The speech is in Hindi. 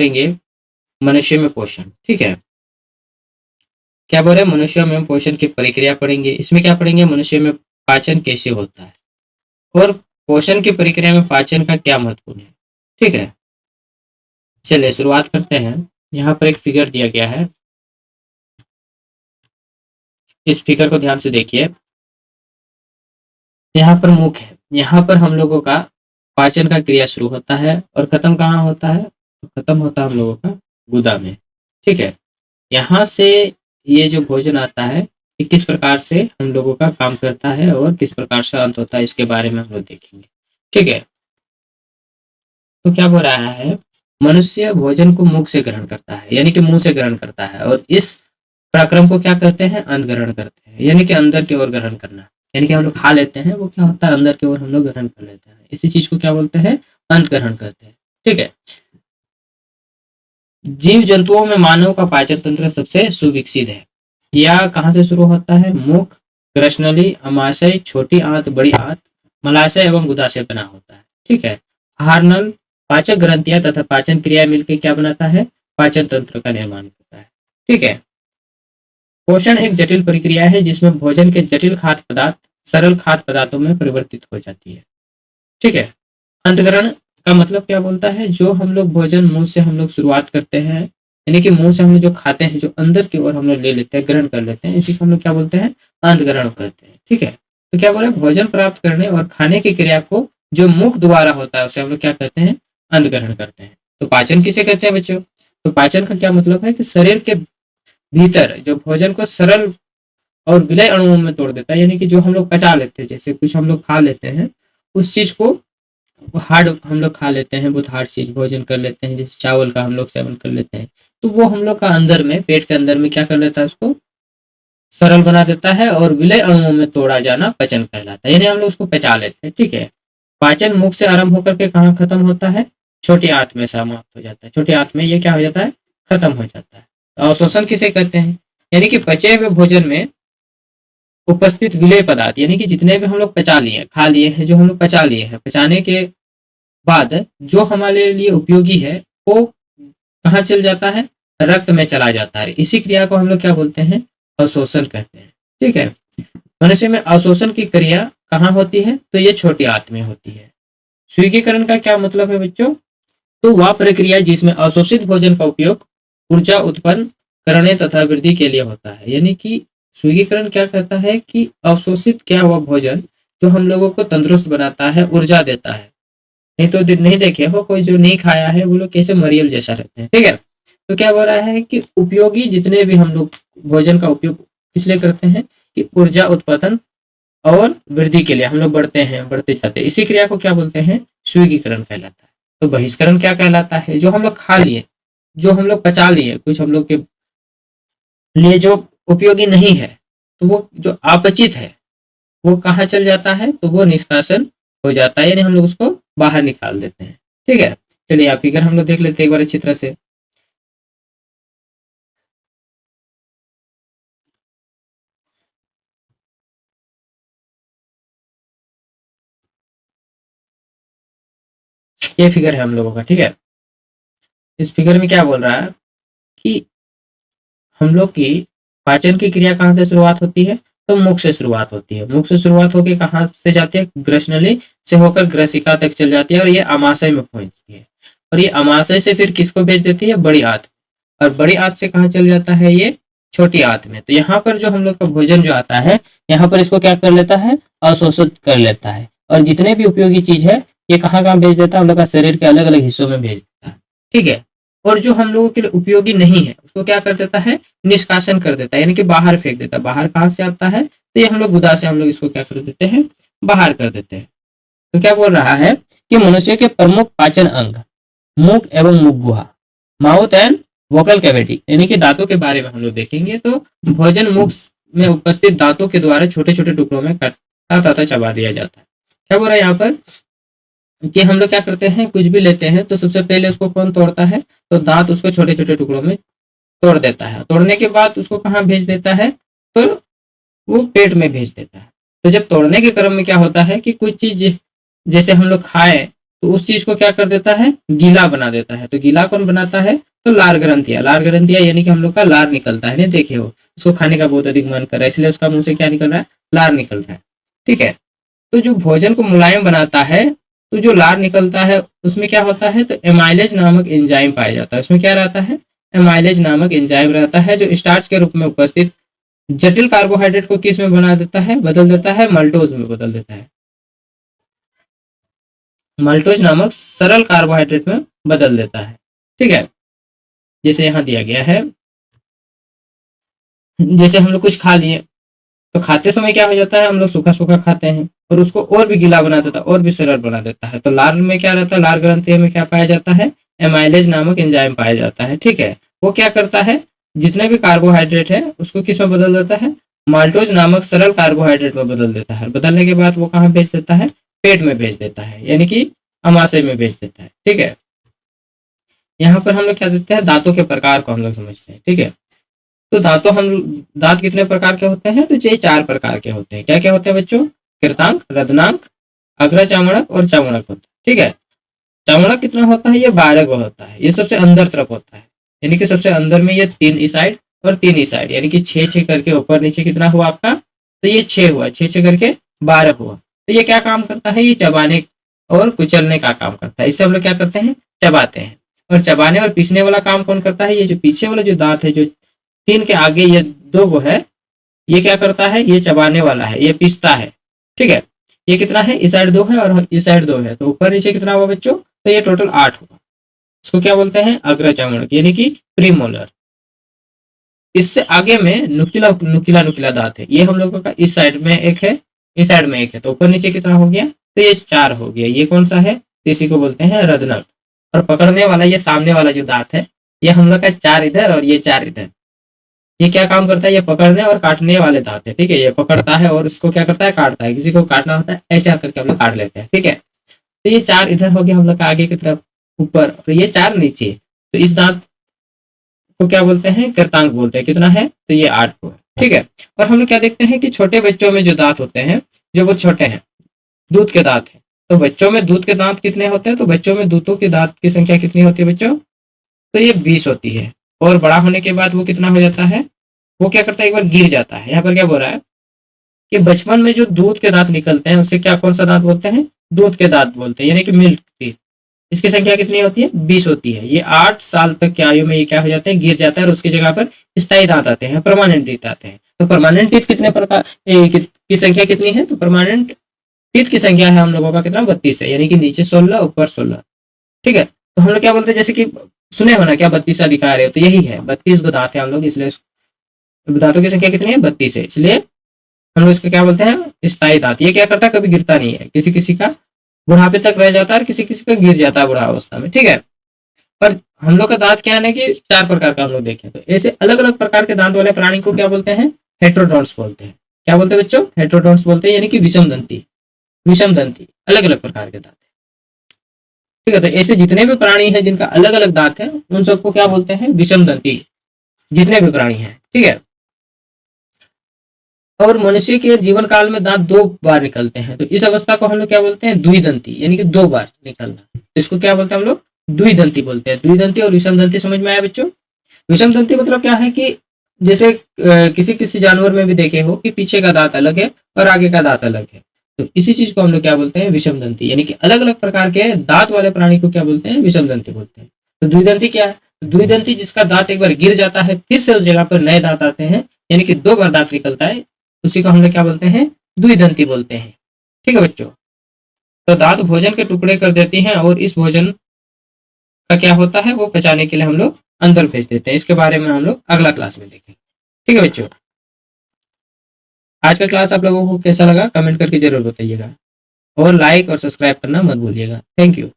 पढ़ेंगे मनुष्य में पोषण। ठीक है, क्या बोल रहे हैं, मनुष्य में पोषण की प्रक्रिया पढ़ेंगे। इसमें क्या पढ़ेंगे, मनुष्य में पाचन कैसे होता है और पोषण की प्रक्रिया में पाचन का क्या महत्वपूर्ण है। ठीक है, चलिए शुरुआत करते हैं। यहाँ पर एक फिगर दिया गया है, इस फिगर को ध्यान से देखिए। यहाँ पर मुख है, यहाँ पर हम लोगों का पाचन का क्रिया शुरू होता है और खत्म कहाँ होता है, तो खत्म होता है हम लोगों का गुदा में। ठीक है, यहाँ से ये जो भोजन आता है ये किस प्रकार से हम लोगों का काम करता है और किस प्रकार से अंत होता है, इसके बारे में हम लोग देखेंगे। ठीक है, तो क्या बोल रहा है, मनुष्य भोजन को मुख से ग्रहण करता है, यानी कि मुंह से ग्रहण करता है, और इस प्रक्रम को क्या कहते हैं, अंत ग्रहण करते हैं, यानी कि अंदर की ओर ग्रहण करना। यानी कि हम लोग खा लेते हैं, वो क्या होता है, अंदर की ओर हम लोग ग्रहण कर लेते हैं, इसी चीज को क्या बोलते हैं, अंत ग्रहण करते हैं। ठीक है, जीव जंतुओं में मानव का पाचन तंत्र सबसे सुविकसित है। यह कहाँ से शुरू होता है, मुख, कृष्णली, अमाशय, छोटी आंत, बड़ी आंत, मलाशय एवं गुदा से बना होता है। ठीक है, आहार नल, पाचक ग्रंथियां तथा पाचन क्रिया मिलकर क्या बनाता है, पाचन तंत्र का निर्माण करता है। ठीक है, पोषण एक जटिल प्रक्रिया है जिसमें भोजन के जटिल खाद्य पदार्थ सरल खाद्य पदार्थों में परिवर्तित हो जाती है। ठीक है, अंतग्रहण का मतलब क्या बोलता है, जो हम लोग भोजन मुंह से हम लोग शुरुआत करते हैं, यानी कि मुंह से हम लोग जो खाते हैं, जो अंदर की ओर हम लोग ले लेते हैं, ग्रहण कर लेते हैं, इसी को हम लोग क्या बोलते हैं, अंतग्रहण करते हैं। ठीक है, तो क्या बोले, भोजन प्राप्त करने और खाने की क्रिया को जो मुख द्वारा होता है उसे हम लोग क्या कहते हैं, अंतग्रहण करते हैं। तो पाचन किसे कहते हैं बच्चों, तो पाचन का क्या मतलब है कि शरीर के भीतर जो भोजन को सरल और विलय अणुओं में तोड़ देता है, यानी कि जो हम लोग पचा लेते हैं, जैसे कुछ हम लोग खा लेते हैं, उस चीज को हार्ड हम लोग खा लेते हैं, बहुत हार्ड चीज भोजन कर लेते हैं, जैसे चावल का हम लोग सेवन कर लेते हैं, तो वो हम लोग का अंदर में पेट के अंदर में क्या कर लेता है, उसको सरल बना देता है, और विलय अणुओं में तोड़ा जाना पचन कहलाता है, यानी हम लोग उसको पचा लेते हैं। ठीक है, पाचन मुख से आरंभ होकर के कहाँ खत्म होता है, छोटी आंत में समाप्त हो जाता है, छोटी आंत में ये क्या हो जाता है, खत्म हो जाता है। अवशोषण किसे कहते हैं, यानी कि पचे हुए भोजन में उपस्थित विलेय पदार्थ, यानी कि जितने भी हम लोग पचा लिए, खा लिए हैं, जो हम लोग पचा लिए हैं, पचाने के बाद जो हमारे लिए उपयोगी है वो कहाँ चल जाता है, रक्त में चला जाता है। इसी क्रिया को हम लोग क्या बोलते हैं, अवशोषण कहते हैं। ठीक है, मनुष्य में अवशोषण की क्रिया कहाँ होती है, तो ये छोटी आंत में होती है। स्वीकीकरण का क्या मतलब है बच्चों, तो वह प्रक्रिया जिसमें अवशोषित भोजन का उपयोग ऊर्जा उत्पन्न करने तथा वृद्धि के लिए होता है। यानी कि स्वीकीकरण क्या कहता है कि अवशोषित क्या हुआ भोजन जो हम लोगों को तंदुरुस्त बनाता है, ऊर्जा देता है। नहीं तो नहीं देखे हो कोई जो नहीं खाया है, वो लोग कैसे मरियल जैसा रहते हैं। ठीक है, तो क्या बोल रहा है कि उपयोगी जितने भी हम लोग भोजन का उपयोग इसलिए करते हैं कि ऊर्जा उत्पादन और वृद्धि के लिए हम लोग बढ़ते हैं, बढ़ते जाते हैं, इसी क्रिया को क्या बोलते हैं, स्वीकीकरण कहलाता है। तो बहिष्करण क्या कहलाता है, जो हम लोग खा लिए, जो हम लोग पचा लिए, कुछ हम लोग के लिए जो उपयोगी नहीं है, तो वो जो अपचित है वो कहाँ चल जाता है, तो वो निष्कासन हो जाता है, यानी हम लोग उसको बाहर निकाल देते हैं। ठीक है, चलिए आप फिगर हम लोग देख लेते हैं एक बार अच्छी तरह से। ये फिगर है हम लोगों का। ठीक है, इस फिगर में क्या बोल रहा है कि हम लोग की पाचन की क्रिया कहाँ से शुरुआत होती है, तो मुख से शुरुआत होती है। मुख से शुरुआत होकर कहाँ से जाती है, ग्रसनली से होकर ग्रसिका तक चल जाती है, और ये अमाशय में पहुंचती है, और ये अमाशय से फिर किसको भेज देती है, बड़ी आंत, और बड़ी आंत से कहाँ चल जाता है, ये छोटी आंत में। तो यहाँ पर जो हम लोग का भोजन जो आता है, यहाँ पर इसको क्या कर लेता है, अवशोषित कर लेता है, और जितने भी उपयोगी चीज है ये कहाँ कहाँ भेज देता है, हम लोग का शरीर के अलग अलग हिस्सों में भेज देता है। ठीक है, और जो हम लोगों के लिए उपयोगी नहीं है उसको क्या कर देता है, निष्कासन कर देता है, यानी कि बाहर फेंक देता है। बाहर कहाँ से आता है, तो ये हम लोग गुदा से हम लोग इसको क्या कर देते हैं, बाहर कर देते हैं। तो क्या बोल रहा है कि मनुष्य के प्रमुख पाचन अंग मुख एवं मुख गुहा, माउथ एंड वोकल कैविटी, यानी कि दांतों के बारे में हम लोग देखेंगे। तो भोजन मुख में उपस्थित दांतों के द्वारा छोटे छोटे टुकड़ों में काटा तथा चबा दिया जाता है। क्या बोल रहा है यहाँ पर कि हम लोग क्या करते हैं, कुछ भी लेते हैं तो सबसे पहले उसको कौन तोड़ता है, तो दांत उसको छोटे छोटे टुकड़ों में तोड़ देता है। तोड़ने के बाद उसको कहाँ भेज देता है, तो वो पेट में भेज देता है। तो जब तोड़ने के क्रम में क्या होता है कि कुछ चीज जैसे हम लोग खाए तो उस चीज को क्या कर देता है, गीला बना देता है। तो गीला कौन बनाता है, तो लार ग्रंथिया। लार ग्रंथिया यानी कि हम लोग का लार निकलता है, नहीं देखे हो, उसको खाने का बहुत अधिक मन कर रहा है, इसलिए उसका मुंह से क्या निकल रहा है, लार निकल रहा है। ठीक है। तो जो भोजन को मुलायम बनाता है, तो जो लार निकलता है उसमें क्या होता है, तो एमाइलेज नामक एंजाइम पाया जाता है। उसमें क्या रहता है, एमाइलेज नामक एंजाइम रहता है, जो स्टार्च के रूप में उपस्थित जटिल कार्बोहाइड्रेट को किस में बना देता है, बदल देता है, मल्टोज में बदल देता है। मल्टोज नामक सरल कार्बोहाइड्रेट में बदल देता है। ठीक है। जैसे यहाँ दिया गया है, जैसे हम लोग कुछ खा लिए, तो खाते समय क्या हो जाता है, हम लोग सूखा सूखा खाते हैं और उसको और भी गीला बना देता है, और भी सरल बना देता है। तो लार में क्या रहता है, लार ग्रंथि में क्या पाया जाता है, एमाइलेज नामक एंजाइम पाया जाता है। ठीक है। वो क्या करता है, जितने भी कार्बोहाइड्रेट है उसको किस में बदल देता है, माल्टोज नामक सरल कार्बोहाइड्रेट में बदल देता है। बदलने के बाद वो कहाँ भेज देता है, पेट में भेज देता है, यानी कि अमाशय में भेज देता है। ठीक है। यहाँ पर हम लोग क्या देते हैं, दांतों के प्रकार को हम लोग समझते हैं। ठीक है। तो दांत कितने प्रकार के होते हैं, तो ये 4 प्रकार के होते हैं। क्या क्या होते हैं बच्चों, कृतांक, रत्नांक, अग्रचामड़क और चामड़क होता है। ठीक है। चामड़क कितना होता है, ये 12 का होता है, ये सबसे अंदर तरफ होता है, यानी कि सबसे अंदर में ये 3 इस साइड और 3 इस साइड, यानी कि 6 करके ऊपर नीचे कितना हुआ आपका, तो ये 6 हुआ, 6 करके 12 हुआ। तो ये क्या काम करता है, ये चबाने और कुचलने का काम करता है। इससे हम लोग क्या करते हैं, चबाते हैं। और चबाने और पीसने वाला काम कौन करता है, ये जो पीछे वाला जो दांत है, जो 3 के आगे ये 2 वो है, ये क्या करता है, ये चबाने वाला है, ये पीसता है। ठीक है। ये कितना है, इस साइड 2 है और इस साइड 2 है, तो ऊपर नीचे कितना हुआ बच्चों, तो ये टोटल 8 हुआ। इसको क्या बोलते हैं, अग्रचामड़क, यानी कि प्रीमोलर। इससे आगे में नुकीला नुकीला नुकीला दांत है, ये हम लोगों का इस साइड में एक है, इस साइड में एक है, तो ऊपर नीचे कितना हो गया, तो ये 4 हो गया। ये कौन सा है, तो इसी को बोलते हैं रदनक। और पकड़ने वाला ये सामने वाला जो दांत है, ये हम लोग का 4 इधर और ये 4 इधर। ये क्या काम करता है, ये पकड़ने और काटने वाले दांत है। ठीक है। ये पकड़ता है और इसको क्या करता है, काटता है। किसी को काटना होता है ऐसे करके हम लोग काट लेते हैं। ठीक है। तो ये 4 इधर हो गया हम लोग का आगे की तरफ ऊपर, और ये 4 नीचे। तो इस दांत को क्या बोलते हैं, कृतांक बोलते हैं। कितना है, तो ये 8 को है। ठीक है। और हम लोग क्या देखते हैं कि छोटे बच्चों में जो दांत होते हैं, जो बहुत छोटे हैं, दूध के दांत है। तो बच्चों में दूध के दांत कितने होते हैं, तो बच्चों में दूधों के दांत की संख्या कितनी होती है बच्चों, तो ये 20 होती है। और बड़ा होने के बाद वो कितना हो जाता है, वो क्या करता है, एक बार गिर जाता है। यहाँ पर क्या बोल रहा है कि बचपन में जो दूध के दांत निकलते हैं उससे क्या, कौन सा दांत बोलते हैं, दूध के दांत बोलते हैं, यानी कि मिल्क टीथ। इसकी संख्या कितनी होती है, 20 होती है। ये 8 साल तक की आयु में ये क्या हो जाते हैं, गिर जाता है और उसकी जगह पर स्थायी दांत आते हैं, परमानेंट टीथ आते हैं। तो परमानेंट टीथ कितने प्रकार की संख्या कितनी है, तो परमानेंट टीथ की संख्या है हम लोगों का कितना, 32 है, यानी कि नीचे 16 ऊपर 16। ठीक है। तो हम लोग क्या बोलते हैं, जैसे कि सुने हो ना, क्या 32 दिखा रहे हो, तो यही है, 32 दांत है हम लोग, इसलिए दांतों की संख्या कितनी है, 32 है, इसलिए हम लोग इसको क्या बोलते हैं, स्थायी दांत। ये क्या करता है, कभी गिरता नहीं है, किसी किसी का बुढ़ापे तक रह जाता है और किसी किसी का गिर जाता है बुढ़ावस्था में। ठीक है। पर हम लोग का दांत क्या है कि 4 प्रकार का हम लोग देखें, तो ऐसे अलग अलग प्रकार के दांत वाले प्राणी को क्या बोलते हैं, हेट्रोडोंट्स बोलते हैं। क्या बोलते हैं बच्चों, हेट्रोडोंट्स बोलते हैं, यानी कि विषम दंती। विषम दंती अलग अलग प्रकार के दांत है। ठीक है। तो ऐसे जितने भी प्राणी हैं जिनका अलग अलग दांत है, उन सबको क्या बोलते हैं, विषम दंती, जितने भी प्राणी हैं। ठीक है। और मनुष्य के जीवन काल में दांत 2 बार निकलते हैं, तो इस अवस्था को हम लोग क्या बोलते हैं, द्विदंती, यानी कि 2 बार निकलना। तो इसको क्या बोलते हैं हम लोग, द्विदंती बोलते हैं। द्विदंती और विषम दंती समझ में आया बच्चों। विषम दंती मतलब क्या है कि जैसे किसी किसी जानवर में भी देखे हो कि पीछे का दांत अलग है और आगे का दांत अलग है, तो इसी चीज को हम लोग क्या बोलते हैं, विषम दंती, यानी कि अलग अलग प्रकार के दांत वाले प्राणी को क्या बोलते हैं, विषम दंती बोलते हैं। तो द्विदंती क्या है, द्विदंती जिसका दांत एक बार गिर जाता है, फिर से उस जगह पर नए दांत आते हैं, यानी कि 2 बार दांत निकलता है, उसी को हम लोग क्या बोलते हैं, द्विदंती बोलते हैं। ठीक है बच्चों। तो दांत भोजन के टुकड़े कर देती हैं और इस भोजन का क्या होता है, वो पचाने के लिए हम लोग अंदर भेज देते हैं। इसके बारे में हम लोग अगला क्लास में देखेंगे। ठीक है बच्चों। आज का क्लास आप लोगों को कैसा लगा, कमेंट करके जरूर बताइएगा और लाइक और सब्सक्राइब करना मत भूलिएगा। Thank you.